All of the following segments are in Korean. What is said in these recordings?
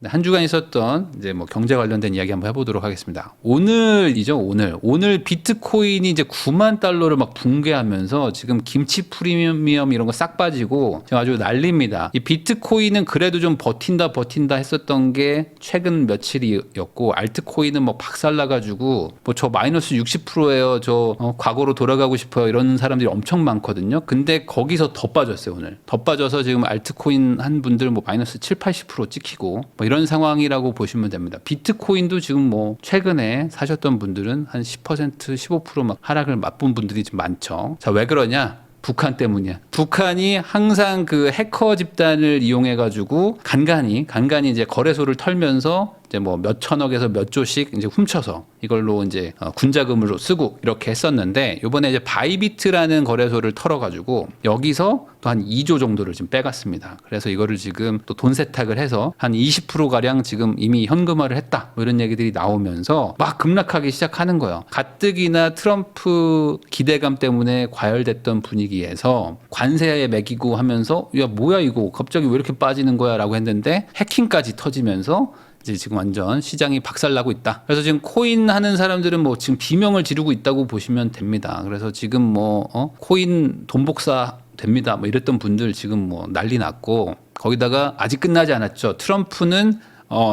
한 주간 있었던 이제 뭐 경제 관련된 이야기 한번 해보도록 하겠습니다. 오늘이죠, 오늘 비트코인이 이제 9만 달러를 막 붕괴하면서 지금 김치 프리미엄 이런 거 싹 빠지고 지금 아주 난립니다. 이 비트코인은 그래도 좀 버틴다 했었던 게 최근 며칠이었고, 알트코인은 뭐 박살나가지고 뭐 저 마이너스 60%예요. 저 과거로 돌아가고 싶어요. 이런 사람들이 엄청 많거든요. 근데 거기서 더 빠졌어요, 오늘. 더 빠져서 지금 알트코인 한 분들 뭐 마이너스 7, 80% 찍히고 뭐 이런 상황이라고 보시면 됩니다. 비트코인도 지금 뭐 최근에 사셨던 분들은 한 10%, 15% 막 하락을 맛본 분들이 좀 많죠. 자, 왜 그러냐? 북한 때문이야. 북한이 항상 그 해커 집단을 이용해 가지고 간간히 이제 거래소를 털면서 이제 뭐 몇천억에서 몇 조씩 이제 훔쳐서 이걸로 이제 군자금으로 쓰고 이렇게 했었는데, 요번에 이제 바이비트라는 거래소를 털어가지고 여기서 또 한 2조 정도를 지금 빼갔습니다. 그래서 이거를 지금 또 돈 세탁을 해서 한 20% 가량 지금 이미 현금화를 했다, 뭐 이런 얘기들이 나오면서 막 급락하기 시작하는 거예요. 가뜩이나 트럼프 기대감 때문에 과열됐던 분위기에서 관세에 매기고 하면서 야 뭐야 이거 갑자기 왜 이렇게 빠지는 거야라고 했는데, 해킹까지 터지면서 이제 지금 완전 시장이 박살나고 있다. 그래서 지금 코인 하는 사람들은 뭐 지금 비명을 지르고 있다고 보시면 됩니다. 그래서 지금 뭐 코인 돈 복사 됩니다, 뭐 이랬던 분들 지금 뭐 난리 났고, 거기다가 아직 끝나지 않았죠. 트럼프는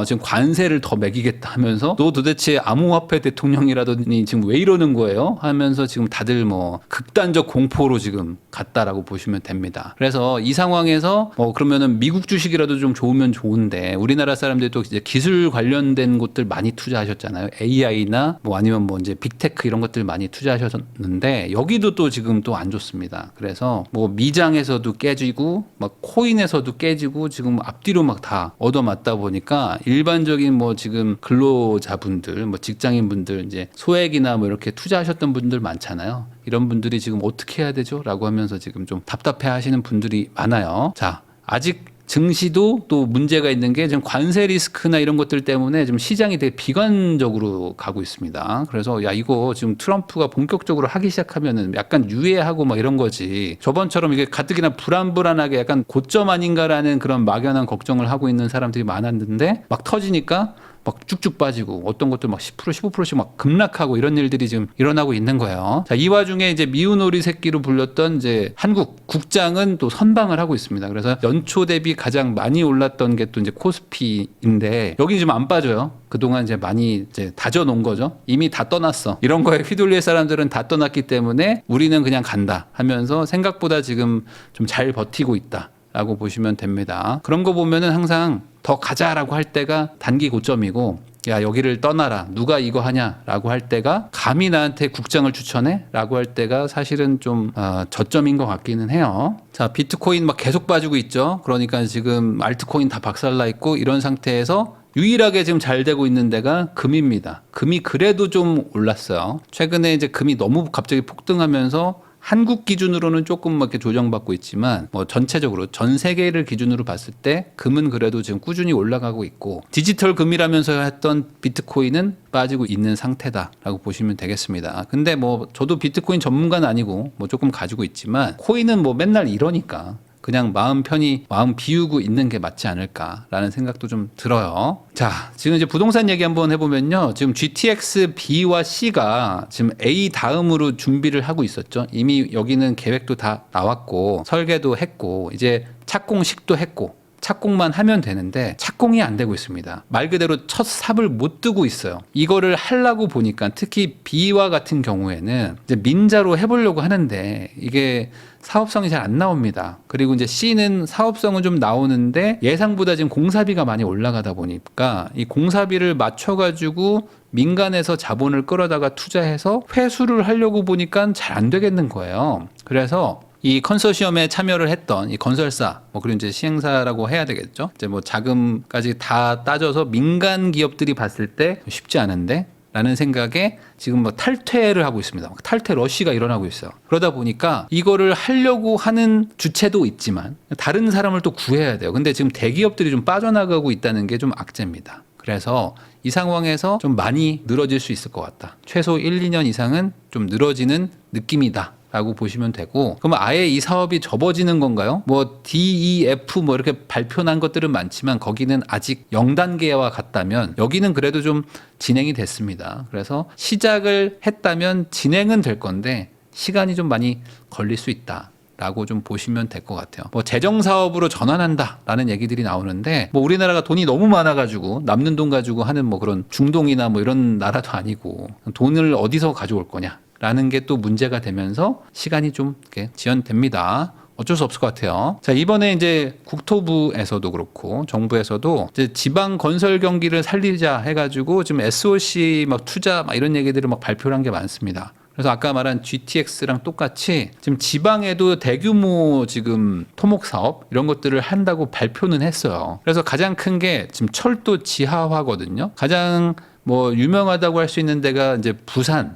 지금 관세를 더 매기겠다 하면서 너 도대체 암호화폐 대통령이라더니 지금 왜 이러는 거예요? 하면서 지금 다들 뭐 극단적 공포로 지금 갔다라고 보시면 됩니다. 그래서 이 상황에서 그러면은 미국 주식이라도 좀 좋으면 좋은데, 우리나라 사람들도 이제 기술 관련된 곳들 많이 투자하셨잖아요. AI나 뭐 아니면 뭐 이제 빅테크 이런 것들 많이 투자하셨는데 여기도 또 지금 또 안 좋습니다. 그래서 뭐 미장에서도 깨지고 막 코인에서도 깨지고 지금 앞뒤로 막 다 얻어맞다 보니까 일반적인 뭐 지금 근로자분들, 뭐 직장인분들, 이제 소액이나 뭐 이렇게 투자하셨던 분들 많잖아요. 이런 분들이 지금 어떻게 해야 되죠? 라고 하면서 지금 좀 답답해 하시는 분들이 많아요. 자, 아직 증시도 또 문제가 있는 게 지금 관세 리스크나 이런 것들 때문에 좀 시장이 되게 비관적으로 가고 있습니다. 그래서 야 이거 지금 트럼프가 본격적으로 하기 시작하면은 약간 유예하고 막 이런 거지, 저번처럼 이게 가뜩이나 불안하게 약간 고점 아닌가라는 그런 막연한 걱정을 하고 있는 사람들이 많았는데 막 터지니까 막 쭉쭉 빠지고 어떤 것들 막 10%, 15%씩 막 급락하고 이런 일들이 지금 일어나고 있는 거예요. 자, 이 와중에 이제 미운 오리 새끼로 불렸던 이제 한국 국장은 또 선방을 하고 있습니다. 그래서 연초 대비 가장 많이 올랐던 게 또 이제 코스피인데 여기 지금 안 빠져요. 그동안 이제 많이 이제 다져놓은 거죠. 이미 다 떠났어. 이런 거에 휘둘릴 사람들은 다 떠났기 때문에 우리는 그냥 간다 하면서 생각보다 지금 좀 잘 버티고 있다 라고 보시면 됩니다. 그런 거 보면은 항상 더 가자라고 할 때가 단기 고점이고, 야 여기를 떠나라, 누가 이거 하냐라고 할 때가, 감히 나한테 국장을 추천해? 라고 할 때가 사실은 좀 저점인 것 같기는 해요. 자, 비트코인 막 계속 빠지고 있죠. 그러니까 지금 알트코인 다 박살나 있고 이런 상태에서 유일하게 지금 잘 되고 있는 데가 금입니다. 금이 그래도 좀 올랐어요. 최근에 이제 금이 너무 갑자기 폭등하면서 한국 기준으로는 조금 막 이렇게 조정받고 있지만 뭐 전체적으로 전 세계를 기준으로 봤을 때 금은 그래도 지금 꾸준히 올라가고 있고, 디지털 금이라면서 했던 비트코인은 빠지고 있는 상태다라고 보시면 되겠습니다. 근데 뭐 저도 비트코인 전문가는 아니고 뭐 조금 가지고 있지만, 코인은 뭐 맨날 이러니까 그냥 마음 편히 마음 비우고 있는 게 맞지 않을까라는 생각도 좀 들어요. 자, 지금 이제 부동산 얘기 한번 해보면요. 지금 GTX B와 C가 지금 A 다음으로 준비를 하고 있었죠. 이미 여기는 계획도 다 나왔고 설계도 했고 이제 착공식도 했고 착공만 하면 되는데 착공이 안 되고 있습니다. 말 그대로 첫 삽을 못 뜨고 있어요. 이거를 하려고 보니까 특히 B와 같은 경우에는 이제 민자로 해보려고 하는데 이게 사업성이 잘 안 나옵니다. 그리고 이제 C는 사업성은 좀 나오는데 예상보다 지금 공사비가 많이 올라가다 보니까 이 공사비를 맞춰가지고 민간에서 자본을 끌어다가 투자해서 회수를 하려고 보니까 잘 안 되겠는 거예요. 그래서 이 컨소시엄에 참여를 했던 이 건설사, 뭐 그리고 이제 시행사라고 해야 되겠죠. 이제 뭐 자금까지 다 따져서 민간 기업들이 봤을 때 쉽지 않은데 라는 생각에 지금 뭐 탈퇴를 하고 있습니다. 탈퇴 러시가 일어나고 있어요. 그러다 보니까 이거를 하려고 하는 주체도 있지만 다른 사람을 또 구해야 돼요. 근데 지금 대기업들이 좀 빠져나가고 있다는 게 좀 악재입니다. 그래서 이 상황에서 좀 많이 늘어질 수 있을 것 같다. 최소 1, 2년 이상은 좀 늘어지는 느낌이다 라고 보시면 되고, 그러면 아예 이 사업이 접어지는 건가요? 뭐 DEF 뭐 이렇게 발표난 것들은 많지만 거기는 아직 0단계와 같다면 여기는 그래도 좀 진행이 됐습니다. 그래서 시작을 했다면 진행은 될 건데 시간이 좀 많이 걸릴 수 있다. 라고 좀 보시면 될 것 같아요. 뭐 재정 사업으로 전환한다라는 얘기들이 나오는데 뭐 우리나라가 돈이 너무 많아가지고 남는 돈 가지고 하는 뭐 그런 중동이나 뭐 이런 나라도 아니고 돈을 어디서 가져올 거냐라는 게 또 문제가 되면서 시간이 좀 이렇게 지연됩니다. 어쩔 수 없을 것 같아요. 자, 이번에 이제 국토부에서도 그렇고 정부에서도 이제 지방 건설 경기를 살리자 해가지고 지금 SOC 막 투자 막 이런 얘기들을 막 발표를 한 게 많습니다. 그래서 아까 말한 GTX랑 똑같이 지금 지방에도 대규모 지금 토목 사업 이런 것들을 한다고 발표는 했어요. 그래서 가장 큰 게 지금 철도 지하화거든요. 가장 뭐 유명하다고 할 수 있는 데가 이제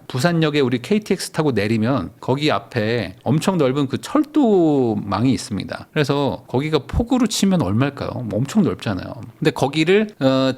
부산역에 우리 KTX 타고 내리면 거기 앞에 엄청 넓은 그 철도망이 있습니다. 그래서 거기가 폭으로 치면 얼마일까요? 뭐 엄청 넓잖아요. 근데 거기를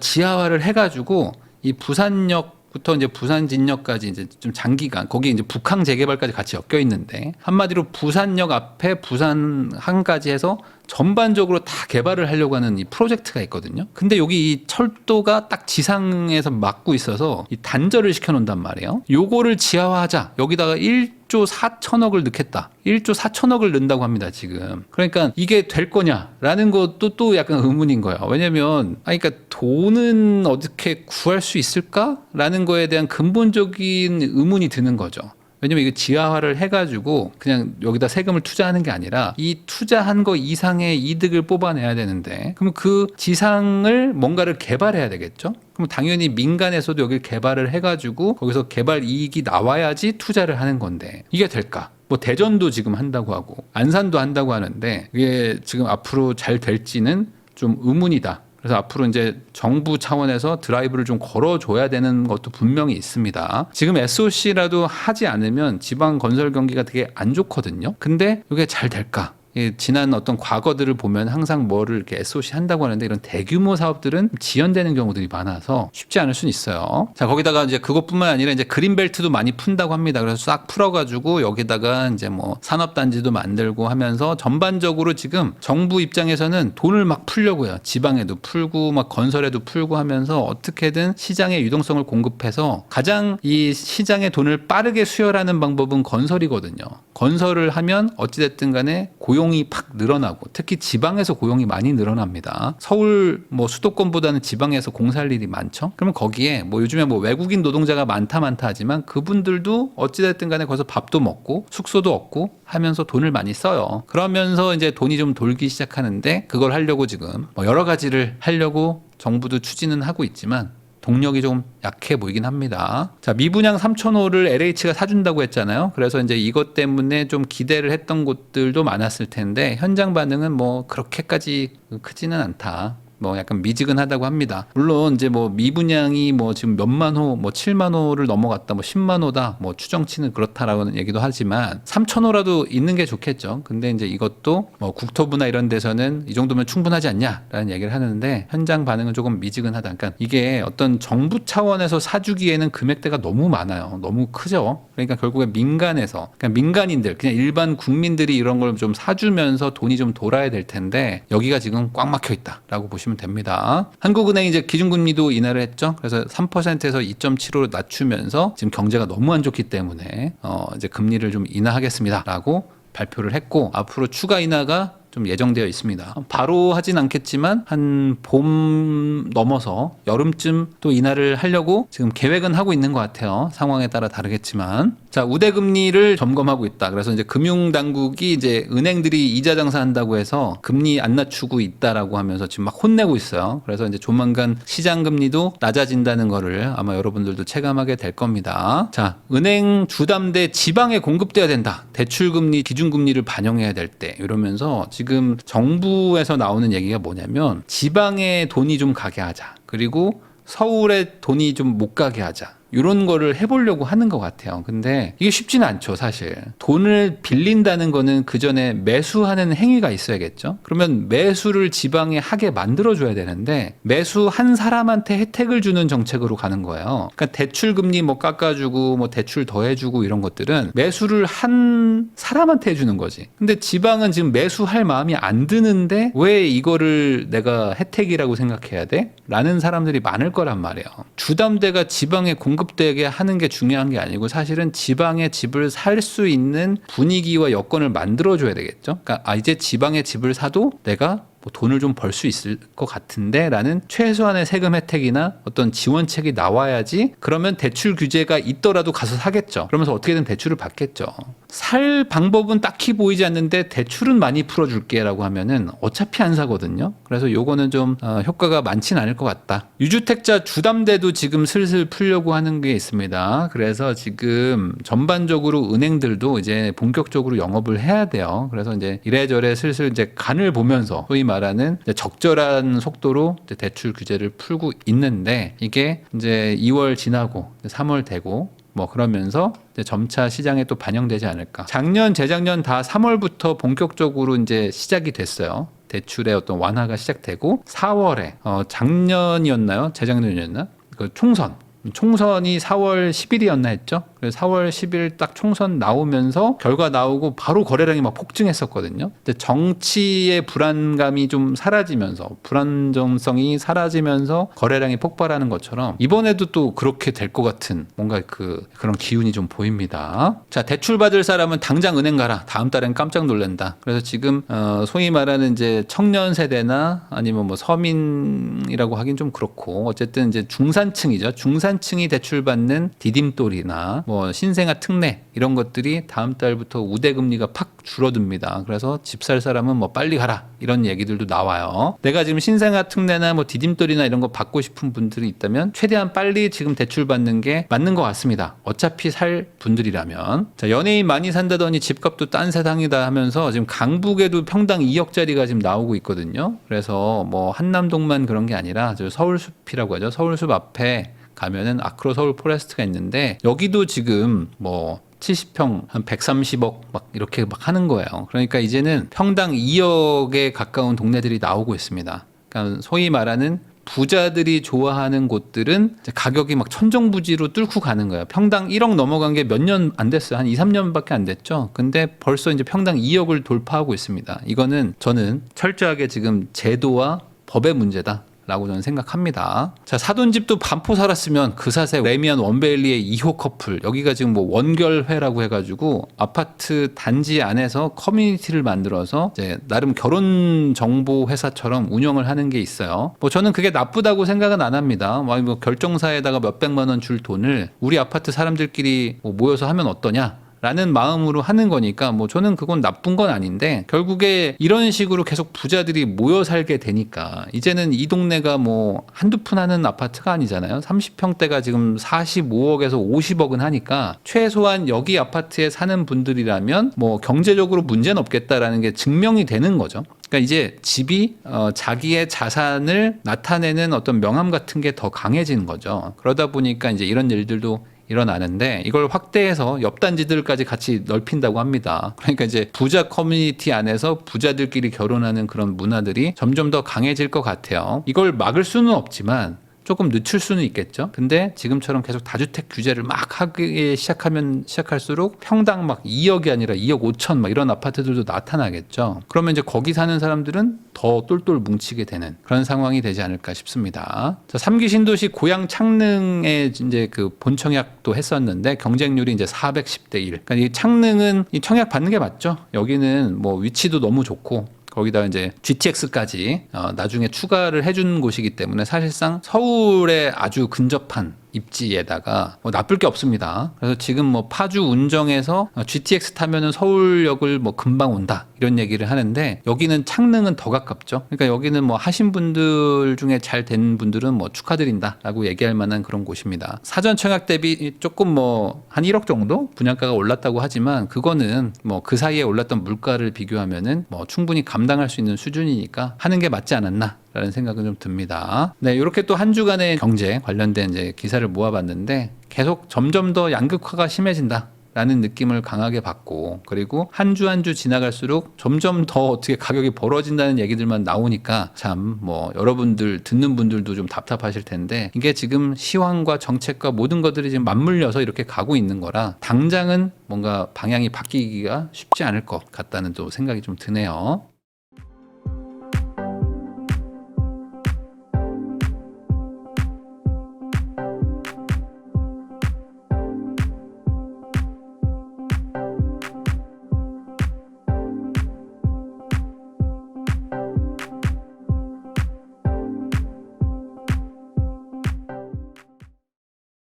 지하화를 해가지고 이 부산역 부터 이제 부산 진역까지 이제 좀 장기간 거기 이제 북항 재개발까지 같이 엮여 있는데 한마디로 부산역 앞에 부산항까지 해서 전반적으로 다 개발을 하려고 하는 이 프로젝트가 있거든요. 근데 여기 이 철도가 딱 지상에서 막고 있어서 이 단절을 시켜 놓는단 말이에요. 요거를 지하화하자. 여기다가 1조 4천억을 넣겠다. 1조 4천억을 넣는다고 합니다, 지금. 그러니까 이게 될 거냐라는 것도 또 약간 의문인 거예요. 왜냐면 그러니까 돈은 어떻게 구할 수 있을까라는 거에 대한 근본적인 의문이 드는 거죠. 왜냐면 이거 지하화를 해가지고 그냥 여기다 세금을 투자하는 게 아니라 이 투자한 거 이상의 이득을 뽑아내야 되는데 그럼 그 지상을 뭔가를 개발해야 되겠죠? 그럼 당연히 민간에서도 여기를 개발을 해가지고 거기서 개발 이익이 나와야지 투자를 하는 건데 이게 될까? 뭐 대전도 지금 한다고 하고 안산도 한다고 하는데 이게 지금 앞으로 잘 될지는 좀 의문이다. 그래서 앞으로 이제 정부 차원에서 드라이브를 좀 걸어줘야 되는 것도 분명히 있습니다. 지금 SOC라도 하지 않으면 지방 건설 경기가 되게 안 좋거든요. 근데 이게 잘 될까? 지난 어떤 과거들을 보면 항상 뭐를 이렇게 SOC 한다고 하는데 이런 대규모 사업들은 지연되는 경우들이 많아서 쉽지 않을 수는 있어요. 자, 거기다가 이제 그것뿐만 아니라 이제 그린벨트도 많이 푼다고 합니다. 그래서 싹 풀어가지고 여기다가 이제 뭐 산업단지도 만들고 하면서 전반적으로 지금 정부 입장에서는 돈을 막 풀려고요. 지방에도 풀고 막 건설에도 풀고 하면서 어떻게든 시장의 유동성을 공급해서 가장 이 시장의 돈을 빠르게 수혈하는 방법은 건설이거든요. 건설을 하면 어찌됐든 간에 고용이 팍 늘어나고 특히 지방에서 고용이 많이 늘어납니다. 서울 뭐 수도권보다는 지방에서 공사할 일이 많죠. 그러면 거기에 뭐 요즘에 뭐 외국인 노동자가 많다 하지만 그분들도 어찌됐든 간에 거기서 밥도 먹고 숙소도 얻고 하면서 돈을 많이 써요. 그러면서 이제 돈이 좀 돌기 시작하는데 그걸 하려고 지금 뭐 여러 가지를 하려고 정부도 추진은 하고 있지만 동력이 좀 약해 보이긴 합니다. 자, 미분양 3,000호를 LH가 사준다고 했잖아요. 그래서 이제 이것 때문에 좀 기대를 했던 곳들도 많았을 텐데 현장 반응은 뭐 그렇게까지 크지는 않다. 뭐 약간 미지근하다고 합니다. 물론 이제 뭐 미분양이 뭐 지금 몇만 호, 뭐 7만 호를 넘어갔다, 뭐 10만 호다, 뭐 추정치는 그렇다라고는 얘기도 하지만 3천 호라도 있는 게 좋겠죠. 근데 이제 이것도 뭐 국토부나 이런 데서는 이 정도면 충분하지 않냐라는 얘기를 하는데 현장 반응은 조금 미지근하다. 그러니까 이게 어떤 정부 차원에서 사주기에는 금액대가 너무 많아요. 너무 크죠. 그러니까 결국에 민간에서, 그러니까 민간인들, 그냥 일반 국민들이 이런 걸 좀 사주면서 돈이 좀 돌아야 될 텐데 여기가 지금 꽉 막혀 있다라고 보시면 됩니다. 한국은행이 이제 기준금리도 인하를 했죠. 그래서 3%에서 2.75로 낮추면서 지금 경제가 너무 안 좋기 때문에 이제 금리를 좀 인하하겠습니다라고 발표를 했고 앞으로 추가 인하가 좀 예정되어 있습니다. 바로 하진 않겠지만 한 봄 넘어서 여름쯤 또 인하를 하려고 지금 계획은 하고 있는 것 같아요. 상황에 따라 다르겠지만. 자, 우대금리를 점검하고 있다. 그래서 이제 금융당국이 이제 은행들이 이자 장사한다고 해서 금리 안 낮추고 있다라고 하면서 지금 막 혼내고 있어요. 그래서 이제 조만간 시장금리도 낮아진다는 거를 아마 여러분들도 체감하게 될 겁니다. 자, 은행 주담대 지방에 공급돼야 된다. 대출금리, 기준금리를 반영해야 될 때 이러면서 지금 정부에서 나오는 얘기가 뭐냐면 지방에 돈이 좀 가게 하자. 그리고 서울에 돈이 좀 못 가게 하자. 이런 거를 해보려고 하는 것 같아요. 근데 이게 쉽지는 않죠, 사실. 돈을 빌린다는 거는 그 전에 매수하는 행위가 있어야겠죠. 그러면 매수를 지방에 하게 만들어줘야 되는데 매수한 사람한테 혜택을 주는 정책으로 가는 거예요. 그러니까 대출 금리 뭐 깎아주고 뭐 대출 더해주고 이런 것들은 매수를 한 사람한테 해주는 거지. 근데 지방은 지금 매수할 마음이 안 드는데 왜 이거를 내가 혜택이라고 생각해야 돼? 라는 사람들이 많을 거란 말이에요. 주담대가 지방에 공급되게 하는 게 중요한 게 아니고 사실은 지방에 집을 살 수 있는 분위기와 여건을 만들어줘야 되겠죠. 그러니까 이제 지방에 집을 사도 내가 뭐 돈을 좀 벌 수 있을 것 같은데 라는 최소한의 세금 혜택이나 어떤 지원책이 나와야지 그러면 대출 규제가 있더라도 가서 사겠죠. 그러면서 어떻게든 대출을 받겠죠. 살 방법은 딱히 보이지 않는데 대출은 많이 풀어줄게 라고 하면은 어차피 안 사거든요. 그래서 요거는 좀 효과가 많지는 않을 것 같다. 유주택자 주담대도 지금 슬슬 풀려고 하는 게 있습니다. 그래서 지금 전반적으로 은행들도 이제 본격적으로 영업을 해야 돼요. 그래서 이제 이래저래 슬슬 이제 간을 보면서 소위 말하는 적절한 속도로 이제 대출 규제를 풀고 있는데 이게 이제 2월 지나고 3월 되고 뭐 그러면서 이제 점차 시장에 또 반영되지 않을까. 작년, 재작년 다 3월부터 본격적으로 이제 시작이 됐어요. 대출의 어떤 완화가 시작되고 4월에 작년이었나요? 재작년이었나? 그 총선이 4월 10일이었나 했죠. 그래서 4월 10일 딱 총선 나오면서 결과 나오고 바로 거래량이 막 폭증했었거든요. 근데 정치의 불안감이 좀 사라지면서 불안정성이 사라지면서 거래량이 폭발하는 것처럼 이번에도 또 그렇게 될 것 같은 뭔가 그런 기운이 좀 보입니다. 자, 대출 받을 사람은 당장 은행 가라. 다음 달엔 깜짝 놀란다. 그래서 지금 소위 말하는 이제 청년 세대나 아니면 뭐 서민이라고 하긴 좀 그렇고 어쨌든 이제 중산층이죠. 중산층이 대출받는 디딤돌이나 뭐 신생아 특례 이런 것들이 다음 달부터 우대금리가 팍 줄어듭니다. 그래서 집 살 사람은 뭐 빨리 가라 이런 얘기들도 나와요. 내가 지금 신생아 특례나 뭐 디딤돌이나 이런 거 받고 싶은 분들이 있다면 최대한 빨리 지금 대출 받는 게 맞는 것 같습니다. 어차피 살 분들이라면. 자, 연예인 많이 산다더니 집값도 딴 세상이다 하면서 지금 강북에도 평당 2억짜리가 지금 나오고 있거든요. 그래서 뭐 한남동만 그런 게 아니라 저 서울숲이라고 하죠. 서울숲 앞에 가면은 아크로 서울 포레스트가 있는데 여기도 지금 뭐 70평 한 130억 막 이렇게 막 하는 거예요. 그러니까 이제는 평당 2억에 가까운 동네들이 나오고 있습니다. 그러니까 소위 말하는 부자들이 좋아하는 곳들은 가격이 막 천정부지로 뚫고 가는 거예요. 평당 1억 넘어간 게 몇 년 안 됐어요. 한 2, 3년밖에 안 됐죠. 근데 벌써 이제 평당 2억을 돌파하고 있습니다. 이거는 저는 철저하게 지금 제도와 법의 문제다. 라고 저는 생각합니다. 자, 사돈 집도 반포 살았으면 그 사세 레미안 원베일리의 2호 커플 여기가 지금 뭐 원결회라고 해가지고 아파트 단지 안에서 커뮤니티를 만들어서 이제 나름 결혼 정보 회사처럼 운영을 하는 게 있어요. 뭐 저는 그게 나쁘다고 생각은 안 합니다. 뭐 결정사에다가 몇백만 원 줄 돈을 우리 아파트 사람들끼리 뭐 모여서 하면 어떠냐? 라는 마음으로 하는 거니까 뭐 저는 그건 나쁜 건 아닌데 결국에 이런 식으로 계속 부자들이 모여 살게 되니까 이제는 이 동네가 뭐 한두 푼 하는 아파트가 아니잖아요. 30평대가 지금 45억에서 50억은 하니까 최소한 여기 아파트에 사는 분들이라면 뭐 경제적으로 문제는 없겠다라는 게 증명이 되는 거죠. 그러니까 이제 집이 자기의 자산을 나타내는 어떤 명함 같은 게 더 강해지는 거죠. 그러다 보니까 이제 이런 일들도 일어나는데 이걸 확대해서 옆 단지들까지 같이 넓힌다고 합니다. 그러니까 이제 부자 커뮤니티 안에서 부자들끼리 결혼하는 그런 문화들이 점점 더 강해질 것 같아요. 이걸 막을 수는 없지만 조금 늦출 수는 있겠죠. 근데 지금처럼 계속 다주택 규제를 막 하기 시작할수록 평당 막 2억이 아니라 2억 5천 막 이런 아파트들도 나타나겠죠. 그러면 이제 거기 사는 사람들은 더 똘똘 뭉치게 되는 그런 상황이 되지 않을까 싶습니다. 자, 3기 신도시 고양 창릉에 이제 그 본청약도 했었는데 경쟁률이 이제 410대 1. 그러니까 이 창릉은 이 청약 받는 게 맞죠. 여기는 뭐 위치도 너무 좋고 거기다 이제 GTX까지 나중에 추가를 해준 곳이기 때문에 사실상 서울에 아주 근접한 입지에다가 뭐 나쁠 게 없습니다. 그래서 지금 뭐 파주 운정에서 GTX 타면은 서울역을 뭐 금방 온다 이런 얘기를 하는데 여기는 창릉은 더 가깝죠. 그러니까 여기는 뭐 하신 분들 중에 잘 된 분들은 뭐 축하드린다라고 얘기할 만한 그런 곳입니다. 사전 청약 대비 조금 뭐 한 1억 정도 분양가가 올랐다고 하지만 그거는 뭐 그 사이에 올랐던 물가를 비교하면은 뭐 충분히 감당할 수 있는 수준이니까 하는 게 맞지 않았나. 라는 생각은 좀 듭니다. 네, 이렇게 또 한 주간의 경제 관련된 이제 기사를 모아봤는데 계속 점점 더 양극화가 심해진다. 라는 느낌을 강하게 받고, 그리고 한 주 한 주 지나갈수록 점점 더 어떻게 가격이 벌어진다는 얘기들만 나오니까 참 뭐 여러분들 듣는 분들도 좀 답답하실 텐데, 이게 지금 시황과 정책과 모든 것들이 지금 맞물려서 이렇게 가고 있는 거라 당장은 뭔가 방향이 바뀌기가 쉽지 않을 것 같다는 또 생각이 좀 드네요.